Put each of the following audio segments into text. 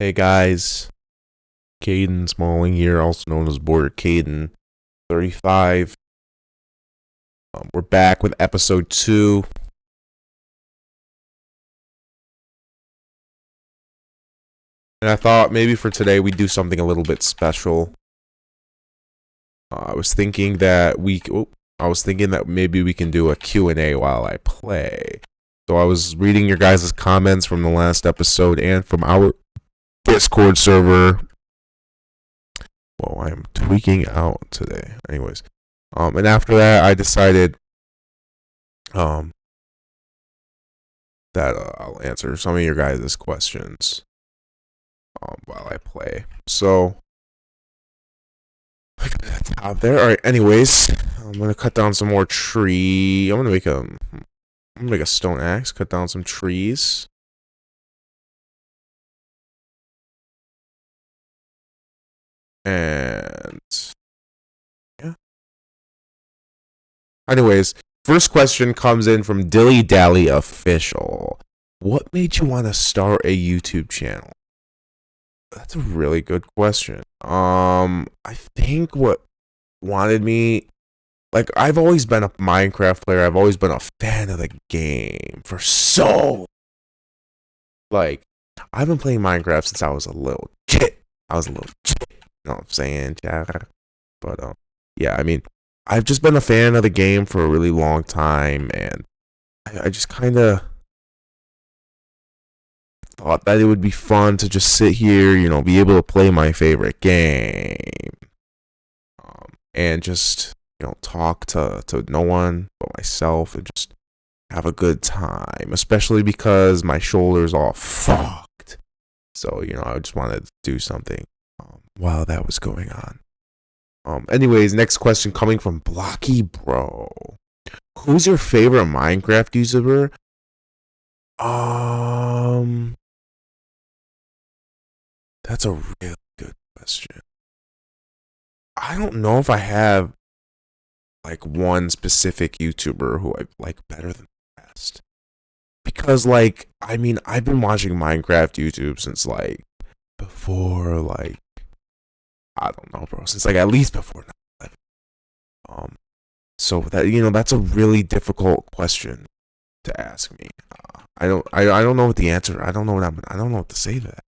Hey guys, Caden Smalling here, also known as Border Caden 35. We're back with episode 2. And I thought maybe for today we'd do something a little bit special. I was thinking that maybe we can do a Q&A while I play. So I was reading your guys' comments from the last episode and from our Discord server. Whoa, I am tweaking out today. Anyways, and after that, I decided, that I'll answer some of your guys' questions, while I play. So, out there. All right. Anyways, I'm gonna cut down some more tree. I'm gonna make a stone axe. Cut down some trees. And yeah. Anyways, first question comes in from Dilly Dally Official. What made you want to start a YouTube channel? That's a really good question. I think what wanted me, like, I've always been a Minecraft player. I've always been a fan of the game for so, like, I've been playing Minecraft since I was a little kid. You know what I'm saying? But yeah, I mean, I've just been a fan of the game for a really long time, and I just kind of thought that it would be fun to just sit here, be able to play my favorite game, and just, talk to no one but myself and just have a good time, especially because my shoulder's all fucked. So, I just wanted to do something while that was going on. Anyways, next question coming from Blocky Bro. Who's your favorite Minecraft YouTuber? That's a really good question. I don't know if I have like one specific YouTuber who I like better than the rest. Because I've been watching Minecraft YouTube since before I don't know, bro, since at least before 9/11. So that's a really difficult question to ask me. I don't know what the answer. I don't know what to say to that.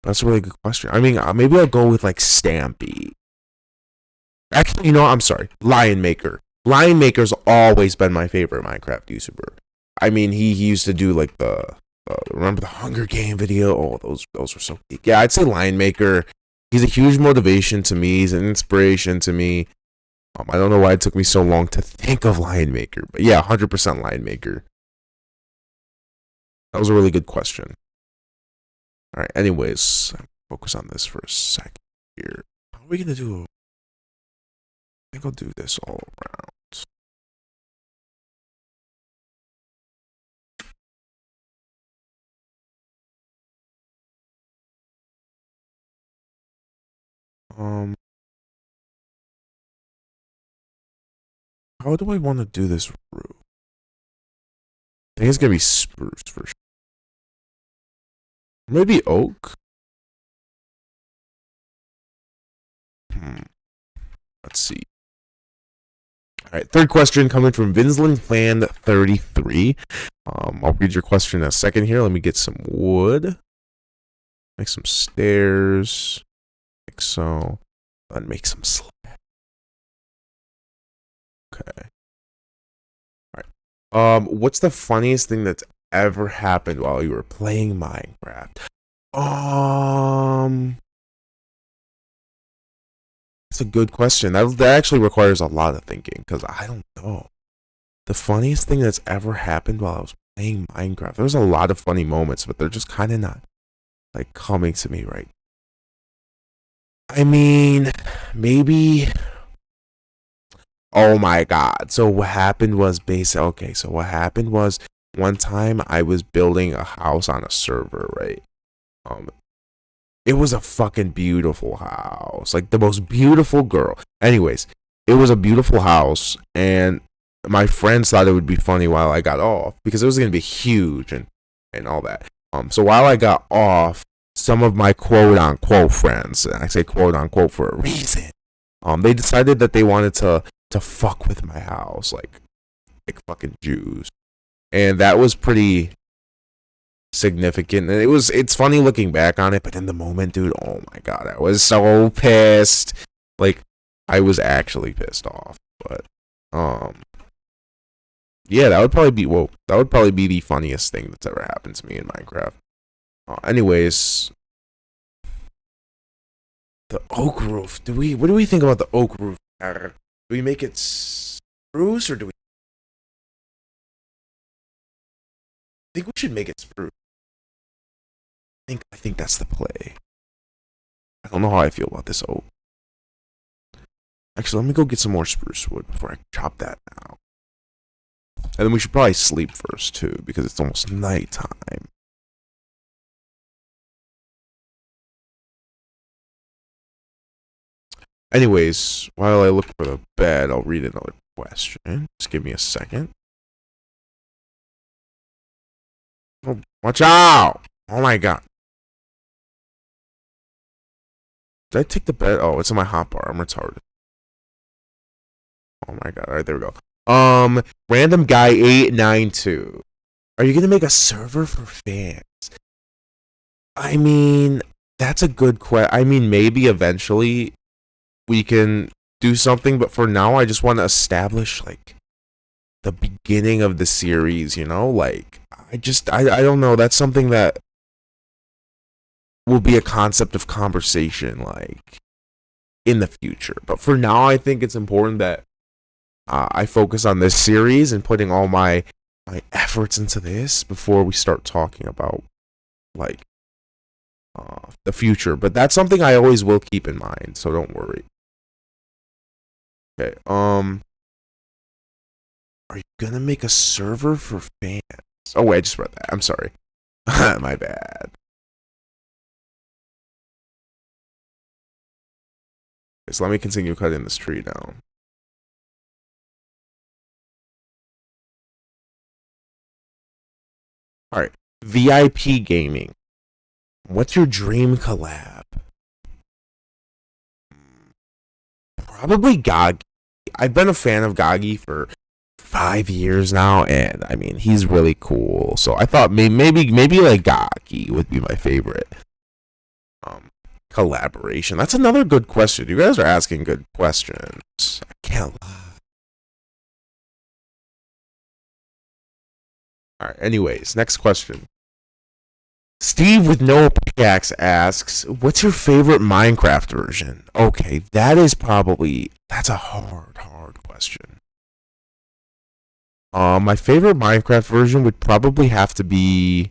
That's a really good question. I mean, maybe I'll go with Stampy. Actually, I'm sorry. Lion Maker. Lion Maker's always been my favorite Minecraft YouTuber. I mean, he used to do the remember the Hunger Game video? Oh, those were so geek. Yeah, I'd say Lion Maker. He's a huge motivation to me. He's an inspiration to me. I don't know why it took me so long to think of Lion Maker, but yeah, 100% Lion Maker. That was a really good question. All right. Anyways, focus on this for a second here. How are we gonna do? I think I'll do this all around. How do I want to do this roof? I think it's gonna be spruce for sure. Maybe oak. Let's see. All right, third question coming from Vinsland Fan 33. I'll read your question in a second here. Let me get some wood. Make some stairs. Like so. Then make some slabs. Okay. All right. What's the funniest thing that's ever happened while you were playing Minecraft? That's a good question. That actually requires a lot of thinking because I don't know. The funniest thing that's ever happened while I was playing Minecraft. There's a lot of funny moments, but they're just kind of not coming to me right. I mean, maybe. Oh my god. So what happened was one time I was building a house on a server, right? It was a fucking beautiful house. The most beautiful girl. Anyways, it was a beautiful house, and my friends thought it would be funny while I got off because it was gonna be huge and all that. So while I got off, some of my quote unquote friends, and I say quote unquote for a reason, they decided that they wanted to fuck with my house, like fucking Jews, and that was pretty significant. And it's funny looking back on it, but in the moment, dude, oh my god, I was so pissed. Like, I was actually pissed off. But yeah, that would probably be the funniest thing that's ever happened to me in Minecraft. Anyways, the oak roof. What do we think about the oak roof? Do we make it spruce, or do we think we should make it spruce? I think that's the play. I don't know how I feel about this oak. Actually, let me go get some more spruce wood before I chop that now. And then we should probably sleep first too, because it's almost nighttime. Anyways, while I look for the bed, I'll read another question. Just give me a second. Oh, watch out! Oh my god. Did I take the bed? Oh, it's in my hotbar. I'm retarded. Oh my god. Alright, there we go. Random guy 892. Are you gonna make a server for fans? I mean, that's a good question. I mean, maybe eventually we can do something, but for now, I just want to establish like the beginning of the series. You know, like I don't know. That's something that will be a concept of conversation, like in the future. But for now, I think it's important that I focus on this series and putting all my efforts into this before we start talking about like the future. But that's something I always will keep in mind, so don't worry. Okay. Are you gonna make a server for fans? Oh wait, I just read that. I'm sorry. My bad. Okay, so let me continue cutting this tree down. All right. VIP gaming. What's your dream collab? Probably Gog. I've been a fan of Goggy for 5 years now, and I mean he's really cool. So I thought maybe like Goggy would be my favorite collaboration. That's another good question. You guys are asking good questions. I can't lie. All right. Anyways, next question. Steve with no pickaxe asks, "What's your favorite Minecraft version?" Okay, that's a hard question. My favorite Minecraft version would probably have to be.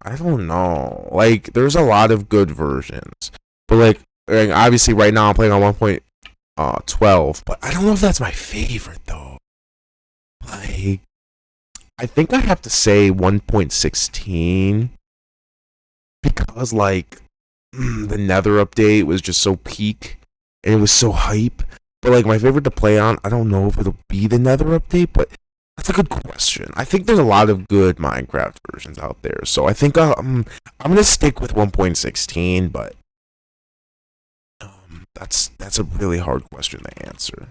I don't know. Like, there's a lot of good versions, but like obviously right now I'm playing on 1.12, but I don't know if that's my favorite though. Like, I think I have to say 1.16 because like the Nether update was just so peak and it was so hype. But like my favorite to play on, I don't know if it'll be the Nether update, but that's a good question. I think there's a lot of good Minecraft versions out there, so I think I'm gonna stick with 1.16. But that's a really hard question to answer.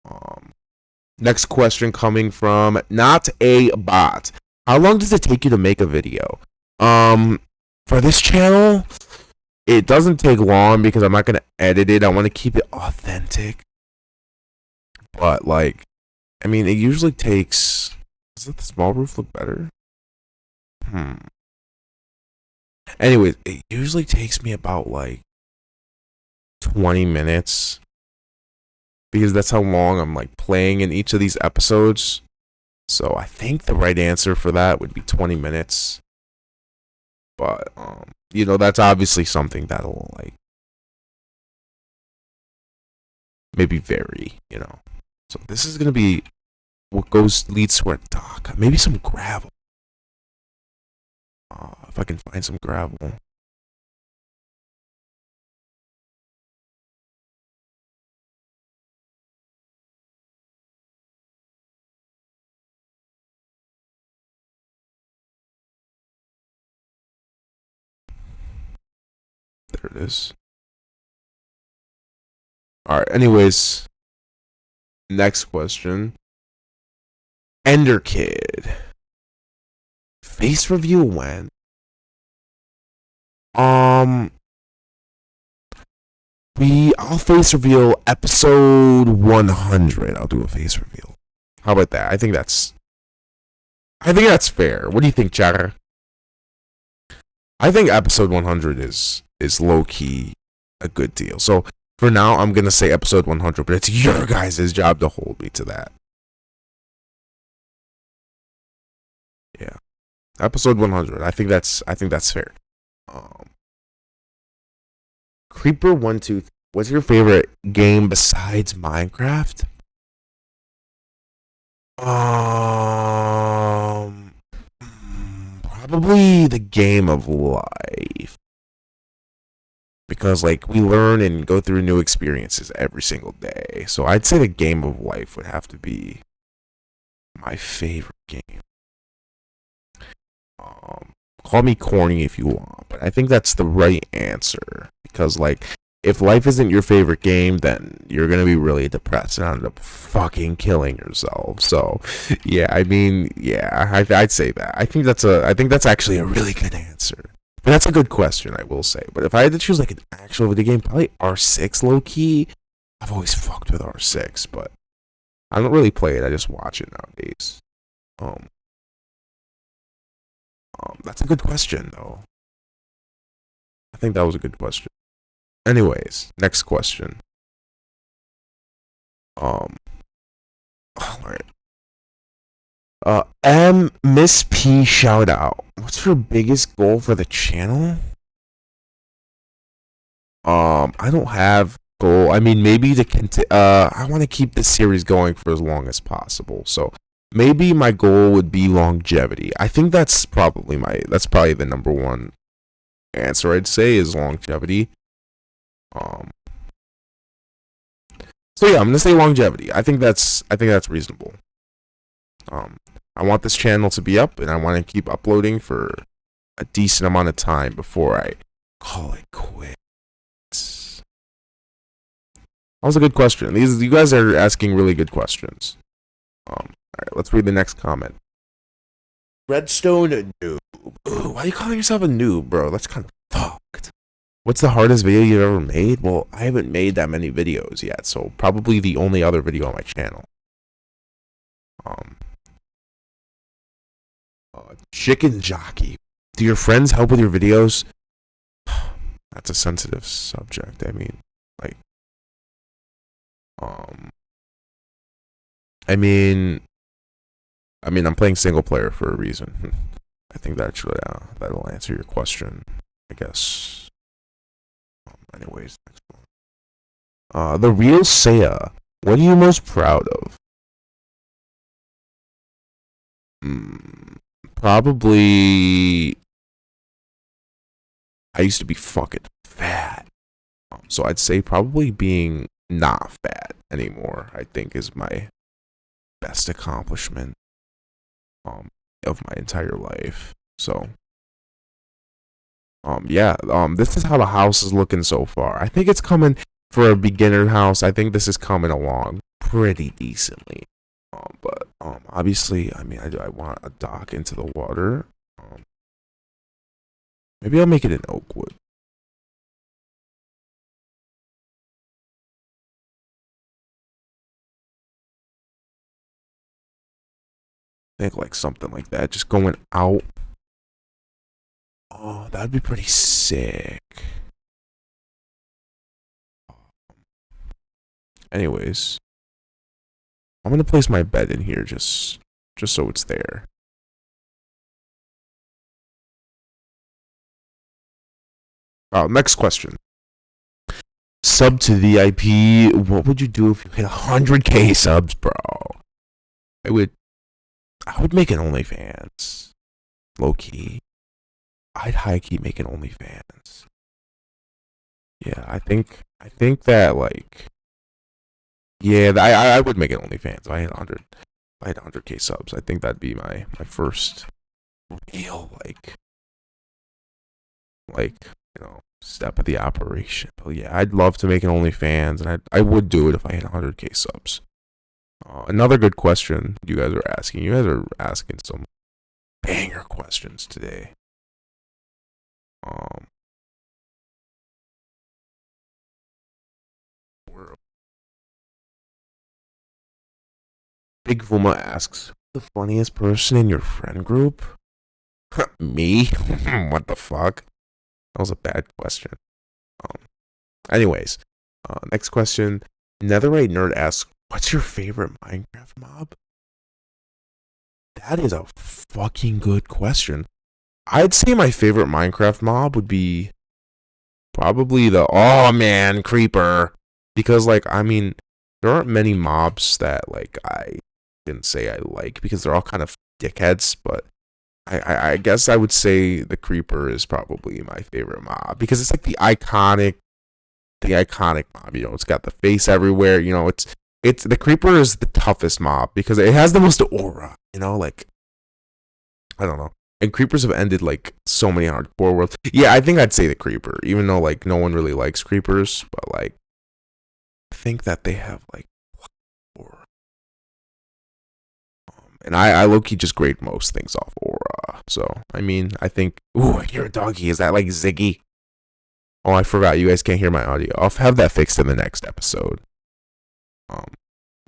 Um, Next question coming from not a bot. How long does it take you to make a video? For this channel, it doesn't take long because I'm not gonna edit it. I want to keep it authentic. But like, I mean, it usually takes. Does the small roof look better? Anyways, it usually takes me about like 20 minutes because that's how long I'm like playing in each of these episodes. So I think the right answer for that would be 20 minutes. But that's obviously something that'll like maybe vary. So this is gonna be what leads to our dock. Maybe some gravel. If I can find some gravel. there it is. Alright, anyways. Next question. Ender Kid. Face review when? I'll face reveal episode 100. I'll do a face reveal. How about that? I think that's fair. What do you think, chatter? I think episode 100 is low key a good deal. So for now, I'm gonna say episode 100, but it's your guys' job to hold me to that. Yeah, episode 100. I think that's fair. Creeper123. What's your favorite game besides Minecraft? Probably the game of life. Because like we learn and go through new experiences every single day. So I'd say the game of life would have to be my favorite game. Call me corny if you want, but I think that's the right answer. Because like if life isn't your favorite game, then you're gonna be really depressed and end up fucking killing yourself. So, yeah, I mean, yeah, I'd say that. I think that's actually a really good answer. But that's a good question, I will say. But if I had to choose like an actual video game, probably R6 low key. I've always fucked with R6, but I don't really play it. I just watch it nowadays. That's a good question though. I think that was a good question. Anyways, next question. Alright. Miss P shout out. What's your biggest goal for the channel? I don't have goal. I mean, maybe to I want to keep this series going for as long as possible. So maybe my goal would be longevity. I think that's probably the number one answer I'd say is longevity. So yeah, I'm gonna say longevity. I think that's reasonable. I want this channel to be up, and I want to keep uploading for a decent amount of time before I call it quits. That was a good question. You guys are asking really good questions. All right, let's read the next comment. Redstone noob. Ooh, why are you calling yourself a noob, bro? That's kind of fucked. What's the hardest video you've ever made? Well, I haven't made that many videos yet, so probably the only other video on my channel. Chicken jockey. Do your friends help with your videos? That's a sensitive subject. I mean, like, I mean, I'm playing single player for a reason. I think that'll answer your question, I guess. Anyways, next one. The real Saya. What are you most proud of? Probably. I used to be fucking fat, so I'd say probably being not fat anymore. I think is my best accomplishment of my entire life. So yeah, this is how the house is looking so far. I think it's coming for a beginner house. I think this is coming along pretty decently. But obviously, I mean, I want a dock into the water. Maybe I'll make it in oak wood. I think like something like that, just going out. Oh, that'd be pretty sick. Anyways, I'm gonna place my bed in here just so it's there. Next question. Sub to VIP. What would you do if you hit 100K subs, bro? I would make an OnlyFans. Low key. I'd high key make an OnlyFans. Yeah, I think that like. Yeah, I would make it OnlyFans. If I had 100K subs. I think that'd be my first real like step of the operation. But yeah, I'd love to make an OnlyFans, and I would do it if I had 100K subs. Another good question you guys are asking. You guys are asking some banger questions today. Um, Big Vuma asks, the funniest person in your friend group? Me? What the fuck? That was a bad question. Um, Anyways, next question. Netherite Nerd asks, what's your favorite Minecraft mob? That is a fucking good question. I'd say my favorite Minecraft mob would be probably the oh man creeper, because like I mean there aren't many mobs that like I can say I like because they're all kind of dickheads, but I guess I would say the creeper is probably my favorite mob because it's like the iconic mob. You know, it's got the face everywhere. You know, it's the creeper is the toughest mob because it has the most aura. You know, like I don't know. And creepers have ended like so many hardcore worlds. Yeah, I think I'd say the creeper, even though like no one really likes creepers, but like I think that they have like aura. And I low key just grade most things off aura. So I mean, I think. Ooh, I hear a doggy. Is that like Ziggy? Oh, I forgot. You guys can't hear my audio. I'll have that fixed in the next episode. Um,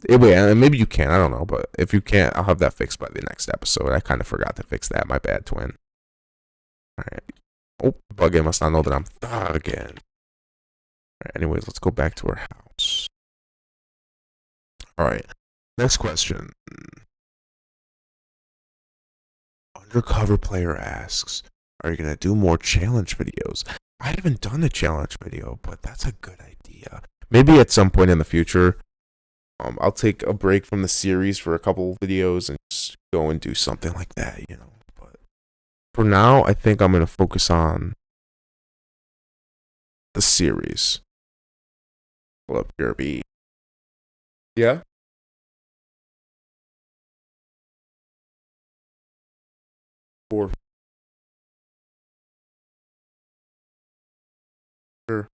wait, maybe you can. I don't know, but if you can't, I'll have that fixed by the next episode. I kind of forgot to fix that. My bad, twin. All right. Oh, Buggy must not know that I'm thugging. Right, anyways, let's go back to our house. All right. Next question. Undercover player asks, are you gonna do more challenge videos? I haven't done a challenge video, but that's a good idea. Maybe at some point in the future. I'll take a break from the series for a couple videos and just go and do something like that, you know. But for now, I think I'm gonna focus on the series. Pull up your beat. Yeah. For sure.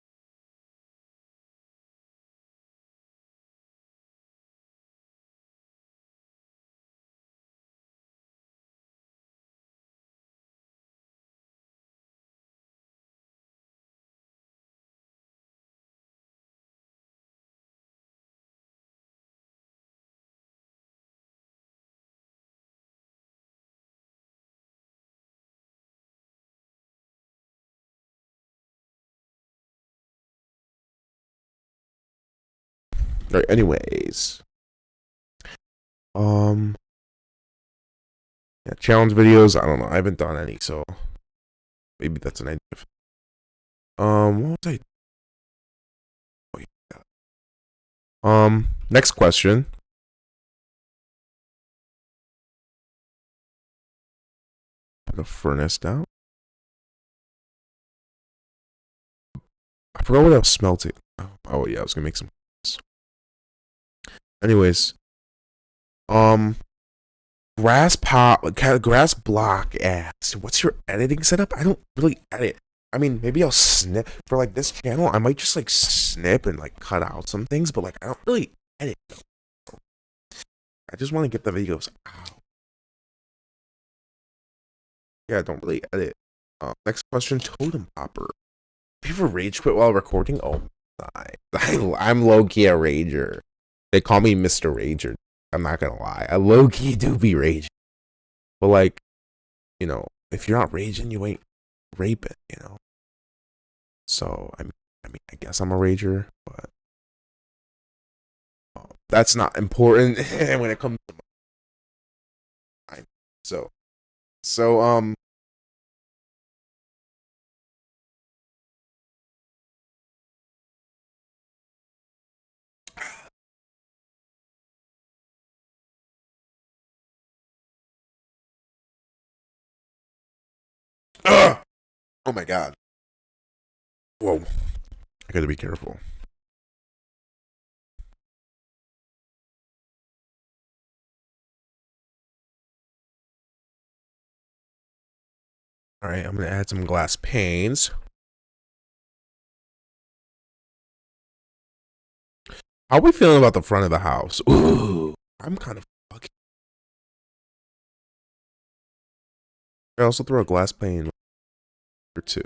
All right, anyways, um, yeah, challenge videos. I don't know. I haven't done any, so maybe that's an idea. What was I? Oh, yeah. Next question. Put the furnace down. I forgot what I was smelting. Oh yeah, I was gonna make some. Anyways, um, grass block asks, what's your editing setup? I don't really edit. I mean, maybe I'll snip for like this channel. I might just like snip and like cut out some things, but like I don't really edit. I just want to get the videos out. Yeah, I don't really edit. Next question, Totem Popper. Do you ever rage quit while recording? Oh my, I'm low key a rager. They call me Mr. Rager. I'm not gonna lie. I low key do be raging. But like, you know, if you're not raging, you ain't raping, you know. So I mean, I guess I'm a rager, but that's not important when it comes to mine. So ugh! Oh my god. Whoa. I gotta be careful. All right, I'm gonna add some glass panes. How are we feeling about the front of the house? Ooh, I'm kind of fucking. I also throw a glass pane or two.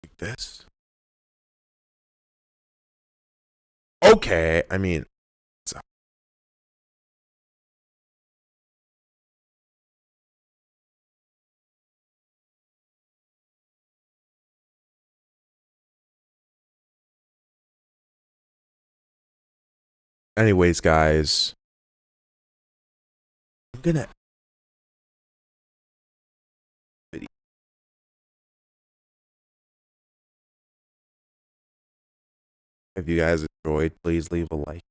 Like this. Okay, I mean, so. Anyways, guys, I'm gonna. If you guys enjoyed, please leave a like.